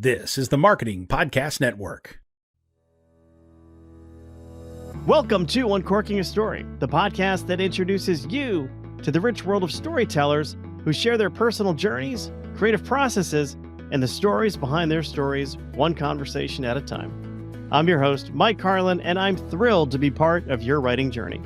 This is the Marketing Podcast Network. Welcome to Uncorking a Story, the podcast that introduces you to the rich world of storytellers who share their personal journeys, creative processes, and the stories behind their stories, one conversation at a time. I'm your host, Mike Carlin, and I'm thrilled to be part of your writing journey.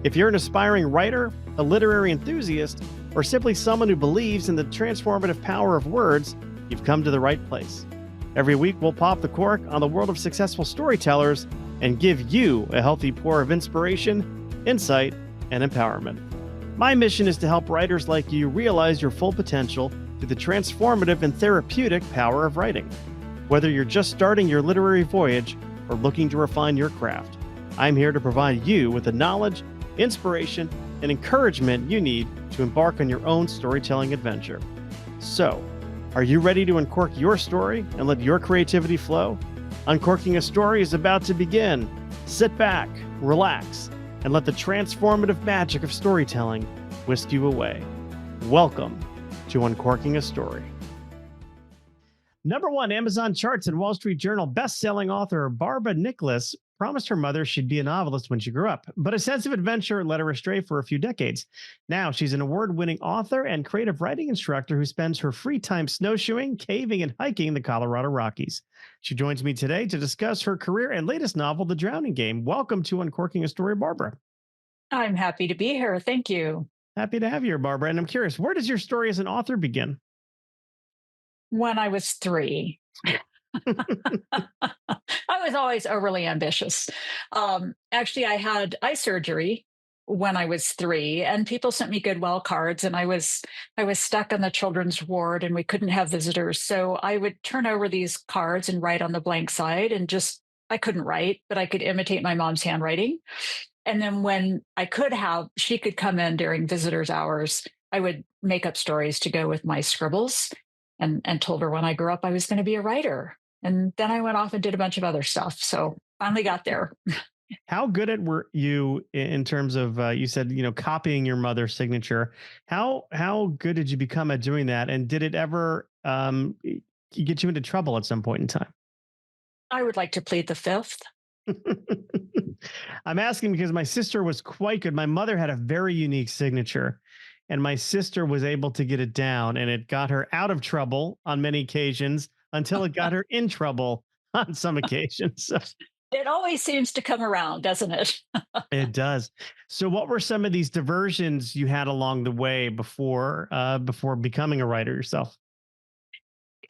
If you're an aspiring writer, a literary enthusiast, or simply someone who believes in the transformative power of words, you've come to the right place. Every week, we'll pop the cork on the world of successful storytellers and give you a healthy pour of inspiration, insight, and empowerment. My mission is to help writers like you realize your full potential through the transformative and therapeutic power of writing. Whether you're just starting your literary voyage or looking to refine your craft, I'm here to provide you with the knowledge, inspiration, and encouragement you need to embark on your own storytelling adventure. So, are you ready to uncork your story and let your creativity flow? Uncorking a Story is about to begin. Sit back, relax, and let the transformative magic of storytelling whisk you away. Welcome to Uncorking a Story. Number one Amazon charts and Wall Street Journal best-selling author Barbara Nickless promised her mother she'd be a novelist when she grew up, but a sense of adventure led her astray for a few decades. Now she's an award-winning author and creative writing instructor who spends her free time snowshoeing, caving, and hiking the Colorado Rockies. She joins me today to discuss her career and latest novel, The Drowning Game. Welcome to Uncorking a Story, Barbara. I'm happy to be here. Thank you. Happy to have you here, Barbara. And I'm curious, where does your story as an author begin? When I was 3. I was always overly ambitious. Actually, I had eye surgery when I was 3, and people sent me goodwill cards, and I was stuck in the children's ward, and we couldn't have visitors. So I would turn over these cards and write on the blank side, and I couldn't write, but I could imitate my mom's handwriting. And then when she could come in during visitors' hours, I would make up stories to go with my scribbles, and told her when I grew up I was going to be a writer. And then I went off and did a bunch of other stuff. So finally got there. How good at were you in terms of, you said, copying your mother's signature? How good did you become at doing that? And did it ever get you into trouble at some point in time? I would like to plead the fifth. I'm asking because my sister was quite good. My mother had a very unique signature, and my sister was able to get it down, and it got her out of trouble on many occasions until it got her in trouble on some occasions. So It always seems to come around, doesn't it? it does. So what were some of these diversions you had along the way before becoming a writer yourself?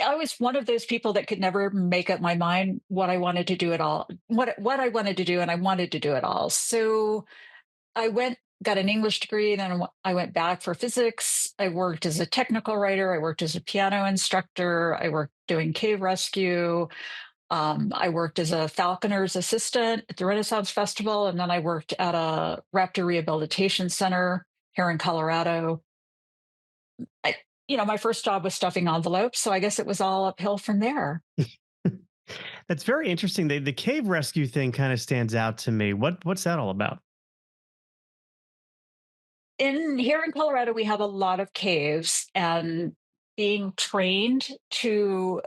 I was one of those people that could never make up my mind what I wanted to do at all, what I wanted to do, and I wanted to do it all. So I got an English degree, then I went back for physics. I worked as a technical writer. I worked as a piano instructor. I worked doing cave rescue. I worked as a falconer's assistant at the Renaissance Festival, and then I worked at a raptor rehabilitation center here in Colorado. My first job was stuffing envelopes, so I guess it was all uphill from there. That's very interesting. The cave rescue thing kind of stands out to me. What's that all about? Here in Colorado, we have a lot of caves, and being trained to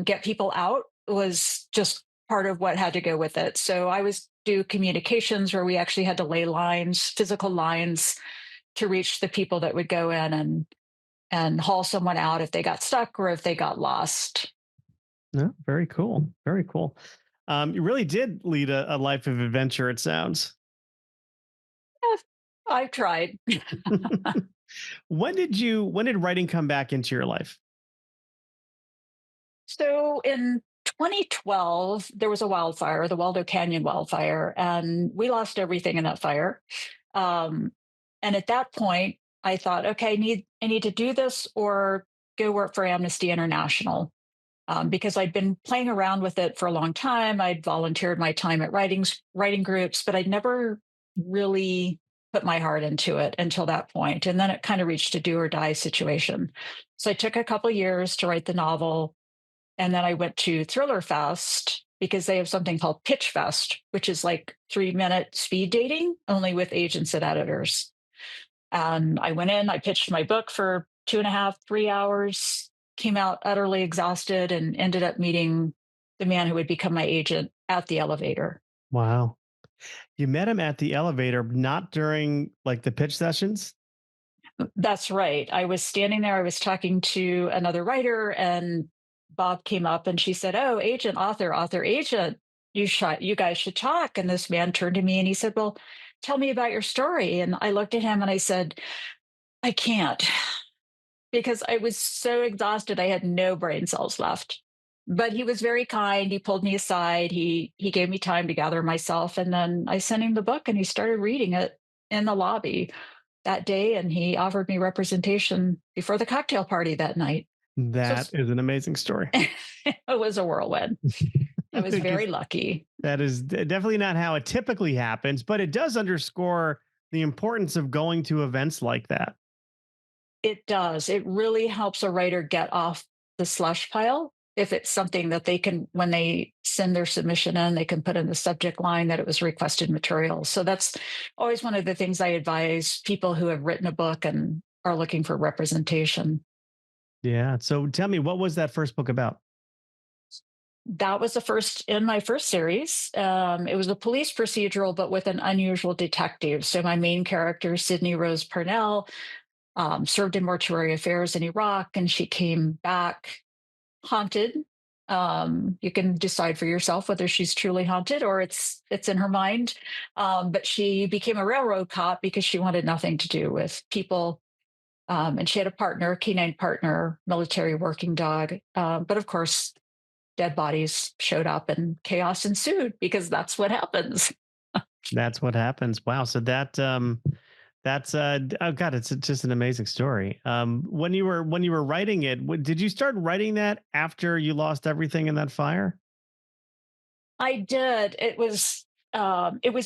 get people out was just part of what had to go with it. So I was do communications where we actually had to lay lines, physical lines, to reach the people that would go in and haul someone out if they got stuck or if they got lost. No, very cool. Very cool. You really did lead a life of adventure, it sounds. I've tried. When did writing come back into your life? So in 2012, there was a wildfire, the Waldo Canyon wildfire, and we lost everything in that fire. And at that point, I thought, okay, I need to do this or go work for Amnesty International, because I'd been playing around with it for a long time. I'd volunteered my time at writing groups, but I'd never really put my heart into it until that point. And then it kind of reached a do or die situation. So I took a couple of years to write the novel. And then I went to ThrillerFest because they have something called Pitch Fest, which is like 3-minute speed dating, only with agents and editors. And I went in, I pitched my book for 2.5, 3 hours, came out utterly exhausted and ended up meeting the man who would become my agent at the elevator. Wow. You met him at the elevator, not during like the pitch sessions? That's right. I was standing there, I was talking to another writer, and Bob came up and she said, "Oh, agent, author, author, agent, you guys should talk." And this man turned to me and he said, "Well, tell me about your story." And I looked at him and I said, "I can't," because I was so exhausted. I had no brain cells left. But he was very kind. He pulled me aside. He gave me time to gather myself. And then I sent him the book and he started reading it in the lobby that day, and he offered me representation before the cocktail party that night. So That is an amazing story. it was a whirlwind. I was very Because lucky. that is definitely not how it typically happens, but it does underscore the importance of going to events like that. It does. It really helps a writer get off the slush pile. If it's something that they can, when they send their submission in, they can put in the subject line that it was requested material. So that's always one of the things I advise people who have written a book and are looking for representation. Yeah. So tell me, what was that first book about? That was the first in my first series. It was a police procedural, but with an unusual detective. So my main character, Sydney Rose Purnell, served in mortuary affairs in Iraq, and she came back haunted. You can decide for yourself whether she's truly haunted or it's in her mind. But she became a railroad cop because she wanted nothing to do with people. And she had a partner, canine partner, military working dog. But of course, dead bodies showed up and chaos ensued because that's what happens. That's what happens. Wow. So that's oh god, it's just an amazing story. When you were writing it, did you start writing that after you lost everything in that fire? I did. It was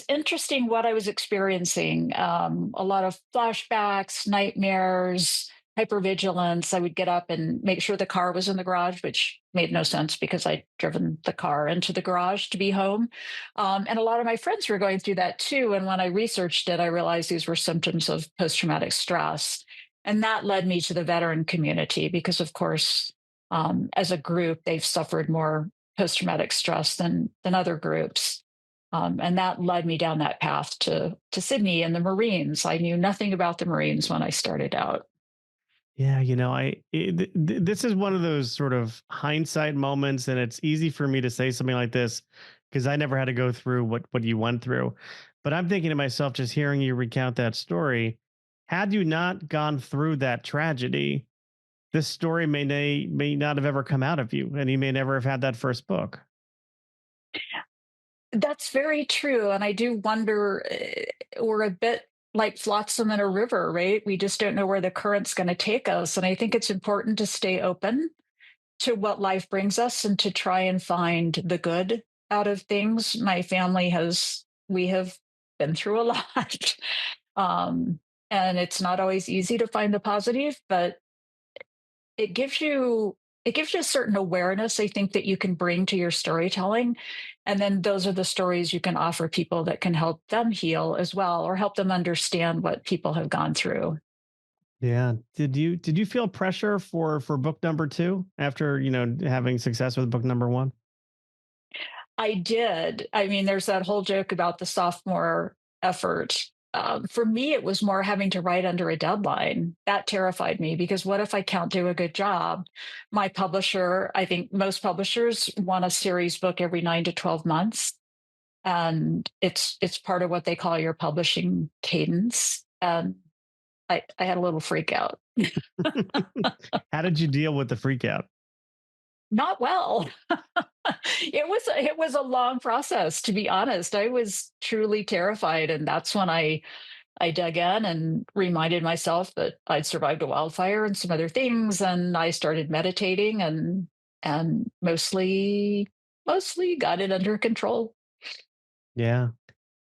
interesting what I was experiencing. A lot of flashbacks, nightmares, hypervigilance. I would get up and make sure the car was in the garage, which made no sense because I'd driven the car into the garage to be home. And a lot of my friends were going through that too. And when I researched it, I realized these were symptoms of post traumatic stress. And that led me to the veteran community because, of course, as a group, they've suffered more post traumatic stress than other groups. And that led me down that path to Sydney and the Marines. I knew nothing about the Marines when I started out. Yeah, this is one of those sort of hindsight moments, and it's easy for me to say something like this because I never had to go through what you went through. But I'm thinking to myself, just hearing you recount that story, had you not gone through that tragedy, this story may not have ever come out of you, and you may never have had that first book. That's very true. And I do wonder, we're a bit like flotsam in a river, right? We just don't know where the current's going to take us. And I think it's important to stay open to what life brings us and to try and find the good out of things. We have been through a lot. um, and it's not always easy to find the positive, but it gives you it gives you a certain awareness, I think, that you can bring to your storytelling. And then those are the stories you can offer people that can help them heal as well, or help them understand what people have gone through. Yeah. Did you feel pressure for book number two after having success with book number one? I did. I mean, there's that whole joke about the sophomore effort. For me, it was more having to write under a deadline. That terrified me because what if I can't do a good job? My publisher, I think most publishers want a series book every 9 to 12 months, and it's part of what they call your publishing cadence. And I had a little freak out. How did you deal with the freak out? Not well. It was a long process, to be honest. I was truly terrified, and that's when I dug in and reminded myself that I'd survived a wildfire and some other things, and I started meditating and mostly got it under control. Yeah.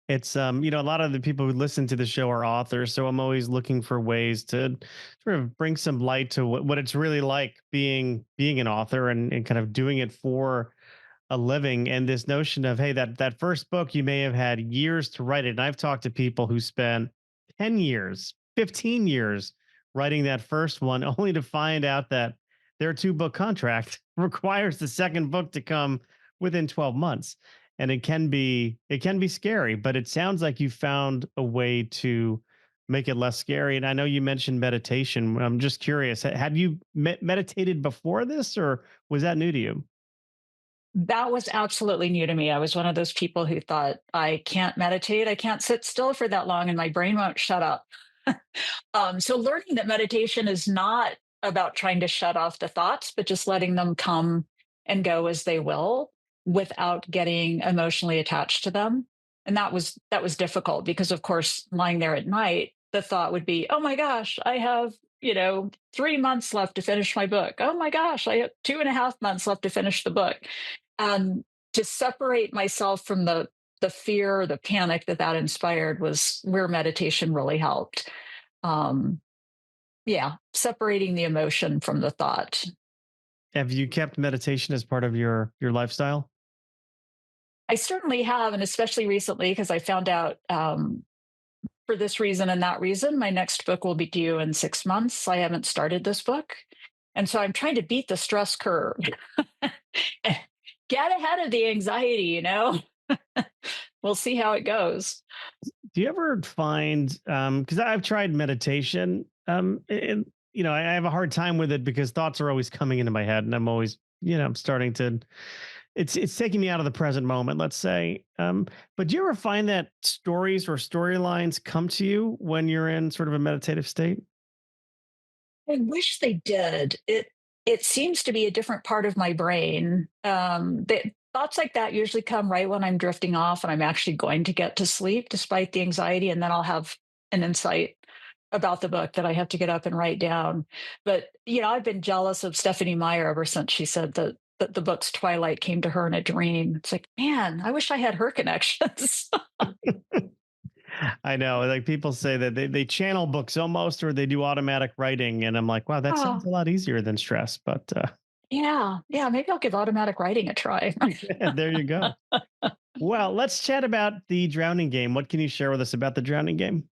It's a lot of the people who listen to the show are authors, so I'm always looking for ways to sort of bring some light to what it's really like being an author and kind of doing it for a living. And this notion of, hey, that first book, you may have had years to write it. And I've talked to people who spent 10 years, 15 years writing that first one, only to find out that their 2 book contract requires the second book to come within 12 months. And it can be scary, but it sounds like you found a way to make it less scary. And I know you mentioned meditation. I'm just curious, had you meditated before this, or was that new to you? That was absolutely new to me. I was one of those people who thought, I can't meditate, I can't sit still for that long, and my brain won't shut up. So learning that meditation is not about trying to shut off the thoughts, but just letting them come and go as they will without getting emotionally attached to them. And that was difficult because of course lying there at night, the thought would be, oh my gosh, I have, 3 months left to finish my book. Oh my gosh, I have 2.5 months left to finish the book. And to separate myself from the fear, the panic that that inspired was where meditation really helped. Um, yeah, separating the emotion from the thought. Have you kept meditation as part of your lifestyle? I certainly have, and especially recently because I found out for this reason and that reason, my next book will be due in 6 months. I haven't started this book, and so I'm trying to beat the stress curve, get ahead of the anxiety. We'll see how it goes. Do you ever find, because I've tried meditation, and I have a hard time with it because thoughts are always coming into my head, and I'm always, I'm starting to, it's taking me out of the present moment, let's say. But do you ever find that stories or storylines come to you when you're in sort of a meditative state? I wish they did. It seems to be a different part of my brain. The thoughts like that usually come right when I'm drifting off and I'm actually going to get to sleep, despite the anxiety, and then I'll have an insight about the book that I have to get up and write down. But I've been jealous of Stephanie Meyer ever since she said that the book's Twilight came to her in a dream. It's like, man, I wish I had her connections. I know, like people say that they channel books almost, or they do automatic writing. And I'm like, wow, that sounds Oh, a lot easier than stress. But yeah, yeah. Maybe I'll give automatic writing a try. there you go. Well, let's chat about the drowning game. What can you share with us about the drowning game?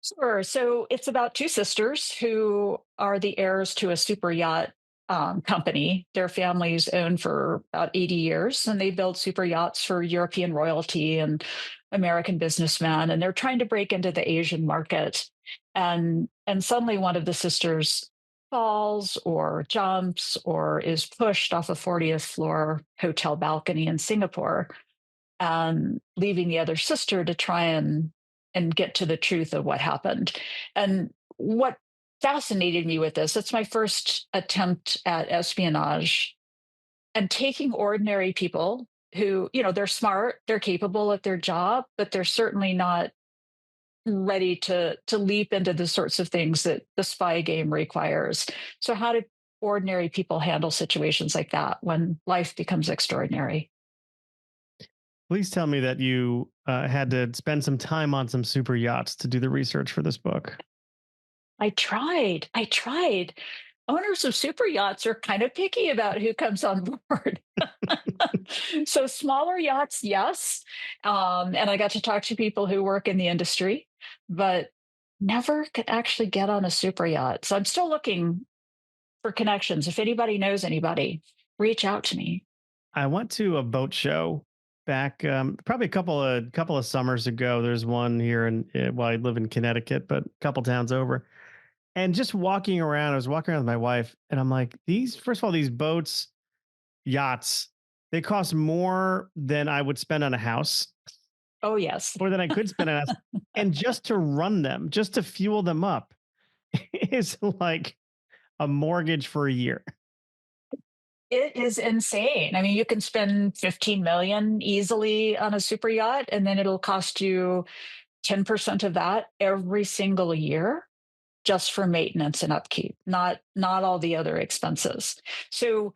Sure. So it's about two sisters who are the heirs to a super yacht company. Their families owned for about 80 years, and they build super yachts for European royalty and American businessmen. And they're trying to break into the Asian market. And suddenly one of the sisters falls or jumps or is pushed off a 40th floor hotel balcony in Singapore, leaving the other sister to try and get to the truth of what happened. And what fascinated me with this, it's my first attempt at espionage and taking ordinary people who, they're smart, they're capable at their job, but they're certainly not ready to leap into the sorts of things that the spy game requires. So how do ordinary people handle situations like that when life becomes extraordinary? Please tell me that you had to spend some time on some super yachts to do the research for this book. I tried. Owners of super yachts are kind of picky about who comes on board. So smaller yachts, yes. And I got to talk to people who work in the industry, but never could actually get on a super yacht. So I'm still looking for connections. If anybody knows anybody, reach out to me. I went to a boat show back, probably a couple of summers ago. There's one here well, I live in Connecticut, but a couple towns over. And just walking around, I was walking around with my wife, and I'm like, these first of all, these boats, yachts, they cost more than I would spend on a house, Oh, yes. more than I could spend on a house. And just to run them, just to fuel them up, is like a mortgage for a year. It is insane. I mean, you can spend 15 million easily on a super yacht, and then it'll cost you 10% of that every single year just for maintenance and upkeep, not all the other expenses. So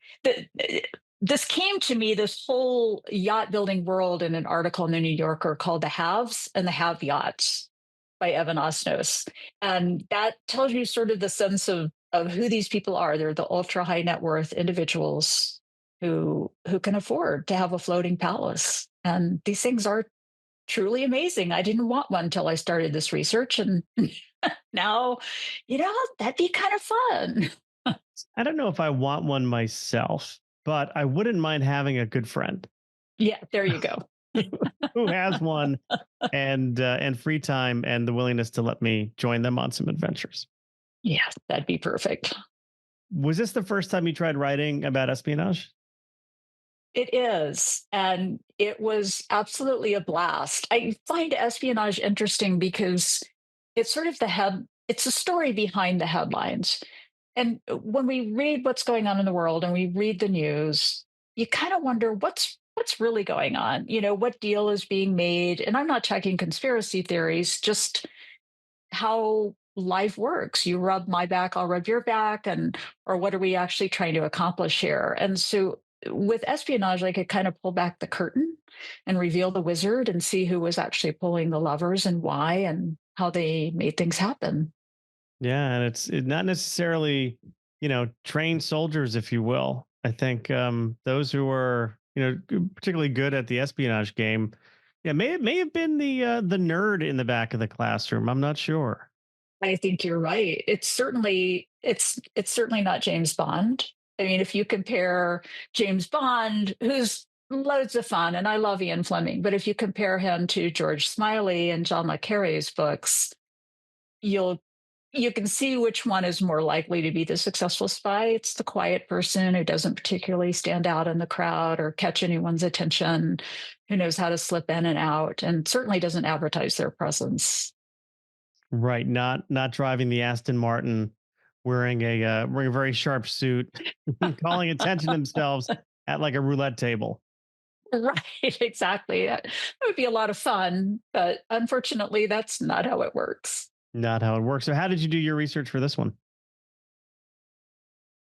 this came to me, this whole yacht building world, in an article in the New Yorker called "The Haves and the Have Yachts" by Evan Osnos, and that tells you sort of the sense of who these people are. They're the ultra high net worth individuals who can afford to have a floating palace, and these things are truly amazing. I didn't want one until I started this research, and now, that'd be kind of fun. I don't know if I want one myself, but I wouldn't mind having a good friend Yeah, there you go. who has one and free time and the willingness to let me join them on some adventures. Yes, that'd be perfect. Was this the first time you tried writing about espionage? It is. And it was absolutely a blast. I find espionage interesting because it's sort of it's a story behind the headlines. And when we read what's going on in the world and we read the news, you kind of wonder what's really going on. What deal is being made? And I'm not talking conspiracy theories, just how life works. You rub my back, I'll rub your back, and or what are we actually trying to accomplish here? And so with espionage, I could kind of pull back the curtain and reveal the wizard and see who was actually pulling the levers and why and how they made things happen. Yeah, and not necessarily, trained soldiers, if you will. I think those who were, particularly good at the espionage game, yeah, may have been the nerd in the back of the classroom. I'm not sure. I think you're right. It's certainly not James Bond. I mean, if you compare James Bond, who's loads of fun, and I love Ian Fleming, but if you compare him to George Smiley and John le Carre's books, you'll you can see which one is more likely to be the successful spy. It's the quiet person who doesn't particularly stand out in the crowd or catch anyone's attention, who knows how to slip in and out, and certainly doesn't advertise their presence. Right, not driving the Aston Martin, wearing a very sharp suit, calling attention to themselves at like a roulette table. Right, exactly. That would be a lot of fun, but unfortunately, that's not how it works. Not how it works. So, how did you do your research for this one?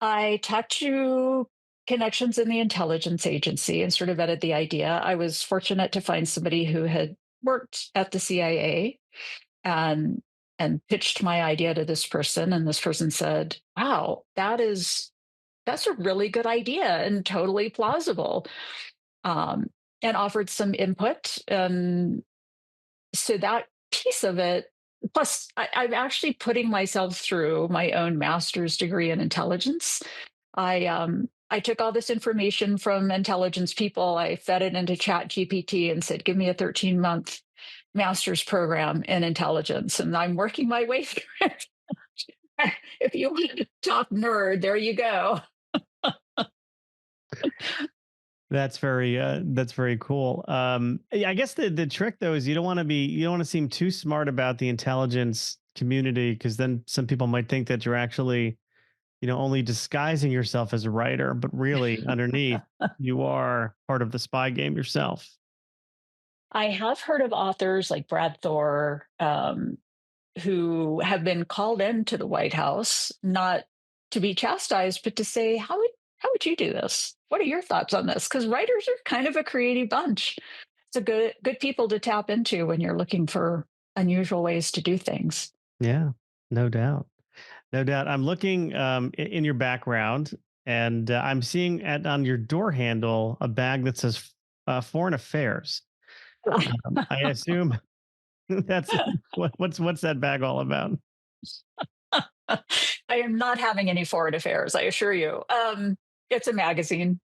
I talked to connections in the intelligence agency and sort of vetted the idea. I was fortunate to find somebody who had worked at the CIA and pitched my idea to this person, and this person said, "Wow, that's a really good idea and totally plausible." Um, and offered some input, and so that piece of it, plus I'm actually putting myself through my own master's degree in intelligence. I took all this information from intelligence people, I fed it into chat gpt and said, give me a 13-month master's program in intelligence, and I'm working my way through it. If you want to talk nerd, there you go. That's very cool. Yeah, I guess the trick though is you don't want to seem too smart about the intelligence community because then some people might think that you're actually, only disguising yourself as a writer, but really underneath you are part of the spy game yourself. I have heard of authors like Brad Thor, who have been called into the White House, not to be chastised, but to say, how would you do this? What are your thoughts on this? Because writers are kind of a creative bunch. It's a good people to tap into when you're looking for unusual ways to do things. Yeah, no doubt. No doubt. I'm looking in your background, and I'm seeing on your door handle a bag that says "Foreign Affairs." I assume that's what's that bag all about? I am not having any foreign affairs, I assure you. It's a magazine.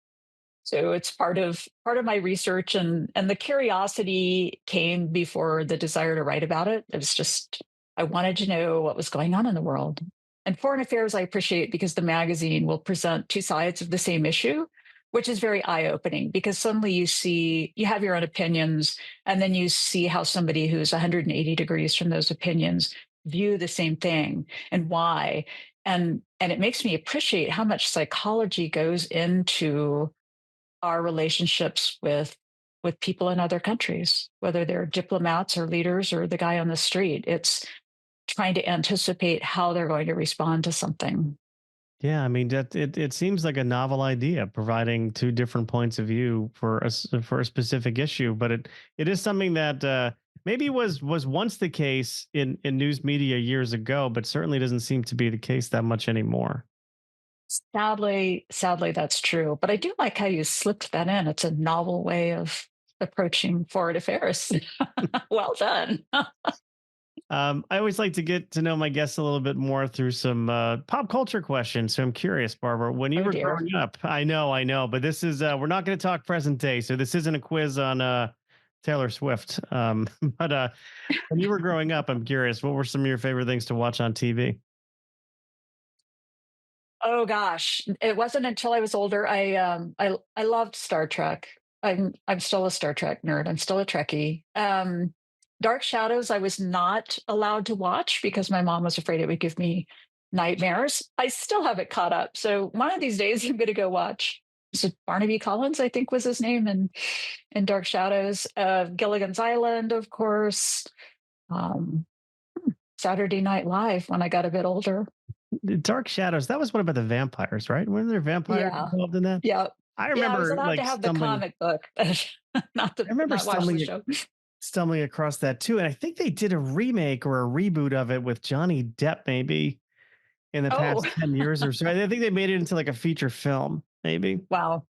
So it's part of my research, and the curiosity came before the desire to write about it. It was just I wanted to know what was going on in the world. And foreign affairs I appreciate because the magazine will present two sides of the same issue, which is very eye-opening because suddenly you have your own opinions, and then you see how somebody who's 180 degrees from those opinions view the same thing and why. And it makes me appreciate how much psychology goes into our relationships with people in other countries, whether they're diplomats or leaders or the guy on the street. It's trying to anticipate how they're going to respond to something. Yeah, I mean that it seems like a novel idea, providing two different points of view for a specific issue, but it is something that maybe was once the case in news media years ago, but certainly doesn't seem to be the case that much anymore. Sadly, that's true. But I do like how you slipped that in. It's a novel way of approaching foreign affairs. Well done. I always like to get to know my guests a little bit more through some pop culture questions. So I'm curious, Barbara, when you Oh were dear. growing up, I know, but this is, we're not going to talk present day. So this isn't a quiz on Taylor Swift. But when you were growing up, I'm curious, what were some of your favorite things to watch on TV? Oh gosh, it wasn't until I was older. I loved Star Trek. I'm still a Star Trek nerd. I'm still a Trekkie. Dark Shadows I was not allowed to watch because my mom was afraid it would give me nightmares. I still have it caught up. So one of these days I'm going to go watch. Is it Barnaby Collins? I think was his name, and in Dark Shadows. Gilligan's Island, of course. Um, Saturday Night Live when I got a bit older. The Dark Shadows, that was one about the vampires, right? Weren't there vampires Yeah. involved in that? Yeah. I Yeah, I was remember allowed to like have the stumbling, comic book, I remember not watch the stumbling show. stumbling across that too. And I think they did a remake or a reboot of it with Johnny Depp maybe in the Oh, past 10 years or so. I think they made it into like a feature film, maybe. wow.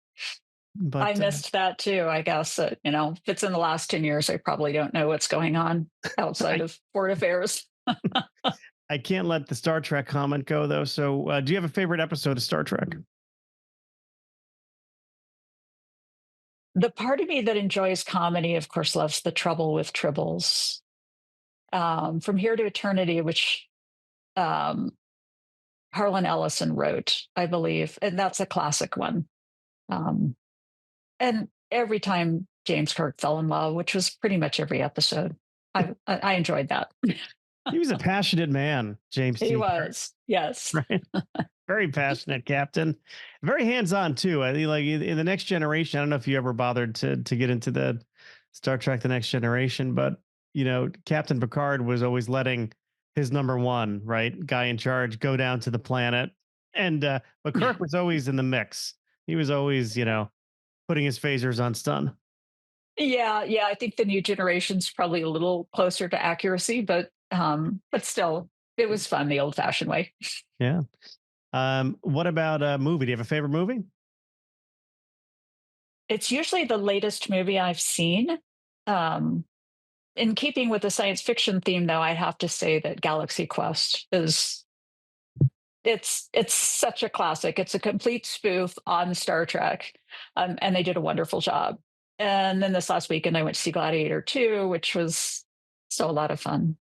I But missed that too, I guess. If it's in the last 10 years, I probably don't know what's going on outside I, of foreign affairs. I can't let the Star Trek comment go though. So, do you have a favorite episode of Star Trek? The part of me that enjoys comedy, of course, loves The Trouble with Tribbles. From Here to Eternity, which um, Harlan Ellison wrote, I believe. And that's a classic one. Um, and every time James Kirk fell in love, which was pretty much every episode, I enjoyed that. He was a passionate man, James He T. Kirk, was, yes. right? Very passionate captain, very hands-on too. I think like in the Next Generation. I don't know if you ever bothered to get into the Star Trek: The Next Generation, but Captain Picard was always letting his number one, right, guy in charge, go down to the planet, and but Kirk was always in the mix. He was always, putting his phasers on stun. Yeah, yeah. I think the new generation's probably a little closer to accuracy, but still, it was fun the old-fashioned way. Yeah. What about a movie? Do you have a favorite movie? It's usually the latest movie I've seen. Um, in keeping with the science fiction theme, though, I have to say that Galaxy Quest is it's such a classic. It's a complete spoof on Star Trek, and they did a wonderful job. And then this last weekend, I went to see Gladiator 2, which was so a lot of fun.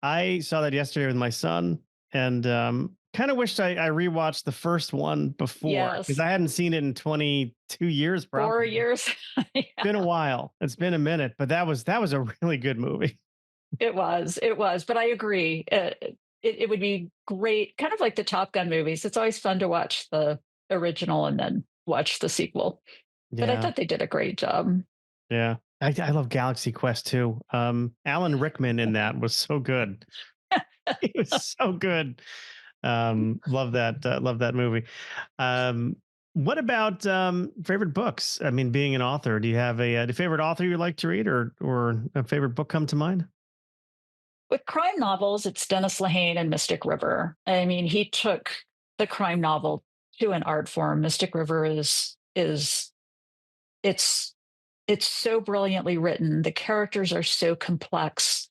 I saw that yesterday with my son, and kind of wished I rewatched the first one before because Yes, I hadn't seen it in 22 years, 4 probably. years. Been a while. It's been a minute, but that was a really good movie. It was, but I agree. It would be great, kind of like the Top Gun movies. It's always fun to watch the original and then watch the sequel. But I Yeah, thought they did a great job. yeah. I love Galaxy Quest too. Alan Rickman in that was so good. He was so good. Love that movie. Um, what about favorite books? I mean, being an author, do you have a favorite author you like to read, or a favorite book come to mind? With crime novels, it's Dennis Lehane and Mystic River. I mean, he took the crime novel to an art form. Mystic River is it's it's so brilliantly written. The characters are so complex.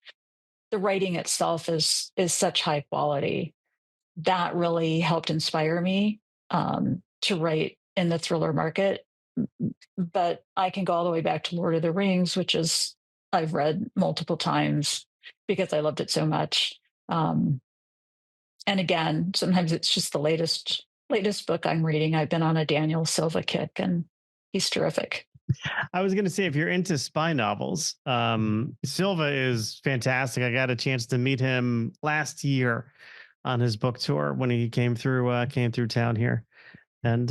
The writing itself is such high quality. That really helped inspire me to write in the thriller market. But I can go all the way back to Lord of the Rings, which is I've read multiple times because I loved it so much. Um, and again, sometimes it's just the latest book I'm reading. I've been on a Daniel Silva kick, and he's terrific. I was going to say, if you're into spy novels, Silva is fantastic. I got a chance to meet him last year on his book tour when he came through town here, and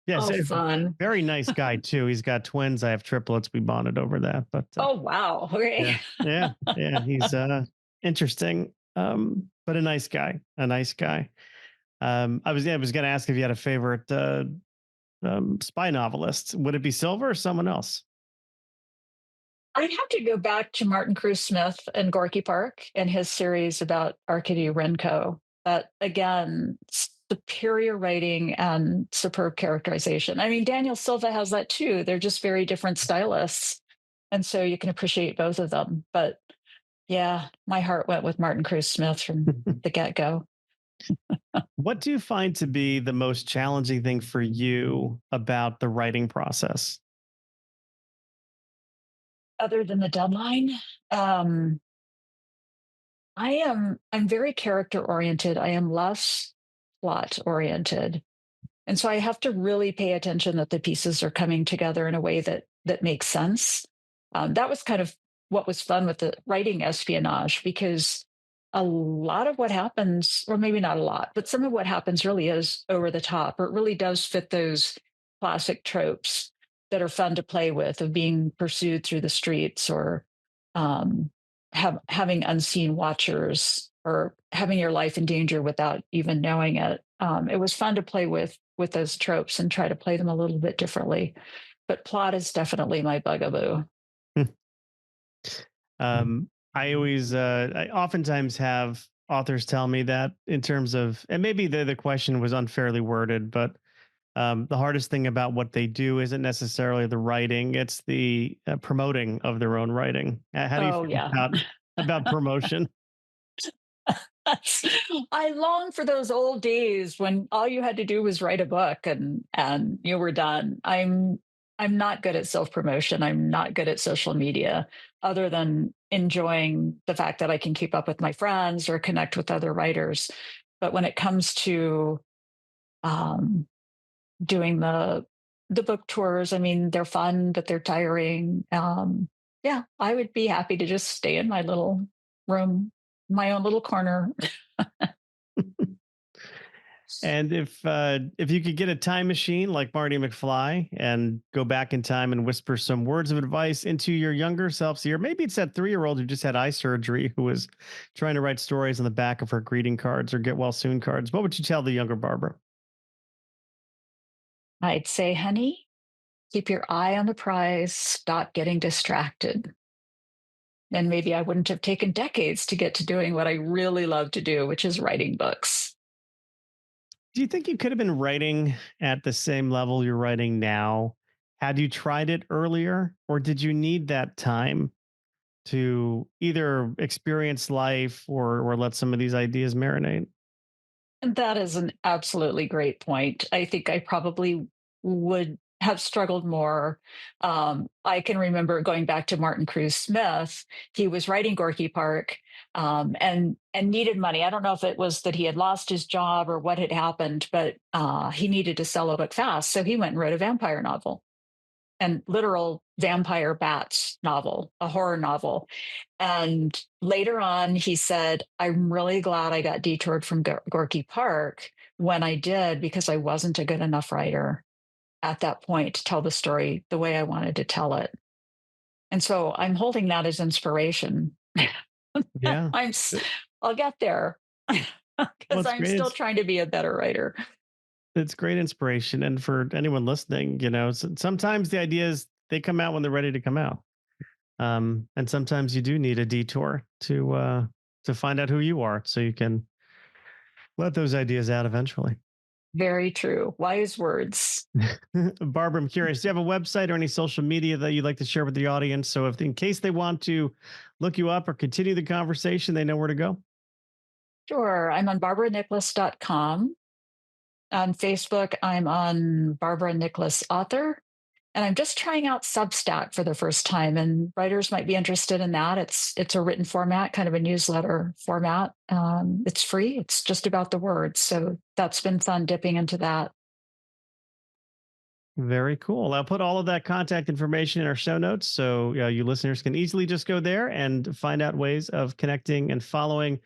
yes, Oh, fun. very nice guy too. He's got twins. I have triplets. We bonded over that, but Oh, wow. Okay. yeah, yeah, yeah. He's interesting, but a nice guy. A nice guy. I was going to ask if you had a favorite spy novelist. Would it be Silver or someone else? I'd have to go back to Martin Cruz Smith and Gorky Park and his series about Arkady Renko. But again, superior writing and superb characterization. I mean, Daniel Silva has that too. They're just very different stylists. And so you can appreciate both of them. But Yeah, my heart went with Martin Cruz Smith from the get-go. What do you find to be the most challenging thing for you about the writing process? Other than the deadline, um, I'm very character oriented. I am less plot oriented. And so I have to really pay attention that the pieces are coming together in a way that makes sense. That was kind of what was fun with the writing espionage, because a lot of what happens, or maybe not a lot, but some of what happens really is over the top, or it really does fit those classic tropes that are fun to play with, of being pursued through the streets, or um, having unseen watchers, or having your life in danger without even knowing it. It was fun to play with those tropes and try to play them a little bit differently. But plot is definitely my bugaboo. I oftentimes have authors tell me that, in terms of, and maybe the question was unfairly worded, but the hardest thing about what they do isn't necessarily the writing; it's the promoting of their own writing. How do you Oh feel yeah. about promotion? I long for those old days when all you had to do was write a book and you were done. I'm not good at self-promotion. I'm not good at social media, other than enjoying the fact that I can keep up with my friends or connect with other writers. But when it comes to um, doing the book tours, I mean, they're fun, but they're tiring. Yeah, I would be happy to just stay in my little room, my own little corner. And if you could get a time machine like Marty McFly and go back in time and whisper some words of advice into your younger self, so maybe it's that 3-year-old who just had eye surgery, who was trying to write stories on the back of her greeting cards or get well soon cards, what would you tell the younger Barbara? I'd say, honey, keep your eye on the prize, stop getting distracted. And maybe I wouldn't have taken decades to get to doing what I really love to do, which is writing books. Do you think you could have been writing at the same level you're writing now had you tried it earlier, or did you need that time to either experience life or let some of these ideas marinate? And that is an absolutely great point. I think I probably would have struggled more. I can remember going back to Martin Cruz Smith. He was writing Gorky Park, and needed money. I don't know if it was that he had lost his job or what had happened, but he needed to sell a book fast. So he went and wrote a vampire novel, and literal vampire bats novel, a horror novel. And later on, he said, I'm really glad I got detoured from Gorky Park when I did, because I wasn't a good enough writer at that point to tell the story the way I wanted to tell it. And so I'm holding that as inspiration. Yeah. I'm, s- I'll get there Well, because it's I'm great. still trying to be a better writer. It's great inspiration. And for anyone listening, sometimes the ideas, they come out when they're ready to come out. And sometimes you do need a detour to find out who you are, so you can let those ideas out eventually. Very true. Wise words. Barbara, I'm curious, do you have a website or any social media that you'd like to share with the audience? So if in case they want to look you up or continue the conversation, they know where to go. Sure. I'm on barbaranicholas.com. On Facebook, I'm on Barbara Nickless Author. And I'm just trying out Substack for the first time, and writers might be interested in that. It's a written format, kind of a newsletter format. It's free. It's just about the words, so that's been fun dipping into that. Very cool. I'll put all of that contact information in our show notes, so you listeners can easily just go there and find out ways of connecting and following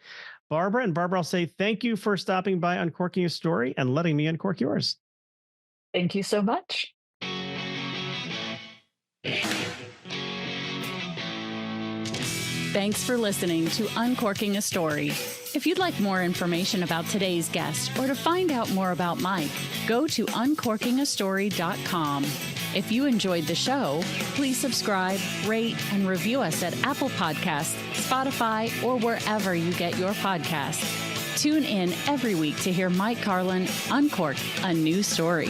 Barbara. And Barbara, I'll say thank you for stopping by Uncorking a Story and letting me uncork yours. Thank you so much. Thanks for listening to Uncorking a Story. If you'd like more information about today's guest or to find out more about Mike, go to uncorkingastory.com. If you enjoyed the show, please subscribe, rate, and review us at Apple Podcasts, Spotify, or wherever you get your podcasts. Tune in every week to hear Mike Carlin uncork a new story.